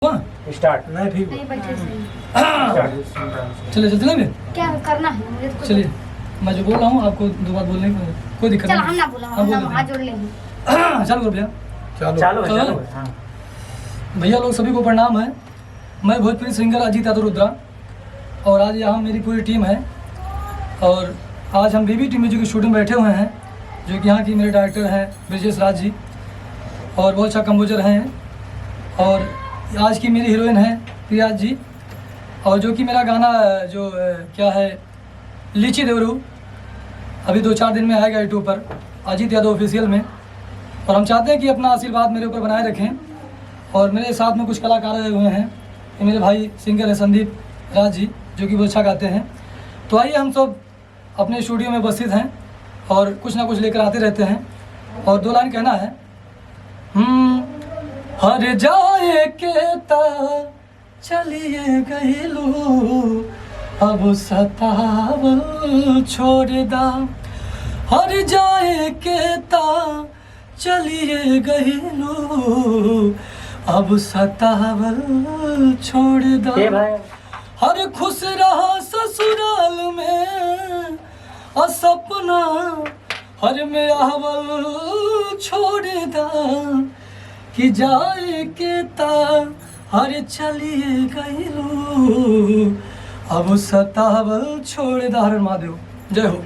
Start नहीं ठीक नहीं बैठे सही। चलिए चलेंगे। क्या करना है मुझे तो कुछ- चलिए मैं जो बोल रहा हूँ आपको दो बात बोलने की कोई दिक्कत चल नहीं। हम ना बोला हाँ, हम बोल ना देते हाथ हैं। जोड़ लेंगे। चालू कर भैया। चालू चलो। चालू हाँ। भैया लोग सभी को प्रणाम है। मैं भोजपुरी सिंगर अजीत यादव रुद्रा और आज यहाँ मेरी पूरी टीम है और आज हम बीबी टीम म्यूजिक की शूटिंग बैठे हुए हैं जो कि यहाँ की मेरे डायरेक्टर हैं ब्रिजेश राज जी और बहुत अच्छा कंपोजर हैं और आज की मेरी हीरोइन है प्रिया जी और जो कि मेरा गाना जो क्या है लीची देवरू अभी 2-4 दिन में आएगा यूट्यूब पर अजीत यादव ऑफिशियल में और हम चाहते हैं कि अपना आशीर्वाद मेरे ऊपर बनाए रखें और मेरे साथ में कुछ कलाकार आए हुए हैं। ये मेरे भाई सिंगर है संदीप राज जी जो कि बहुत अच्छा गाते हैं। तो आइए हम सब अपने स्टूडियो में उपस्थित हैं और कुछ ना कुछ लेकर आते रहते हैं और 2 लाइन कहना है। हर जाए के ता चलिए गईलू अब सतावल छोड़ दा हर जाए के ता चलिए गईलू अब सतावल छोड़ दा भाई हर खुश रहा ससुराल में सपना हर में आवल छोड़ दा कि जाए के ता हर चलिए गईलू अब सतावल छोड़ दा। हर महादेव जय हो।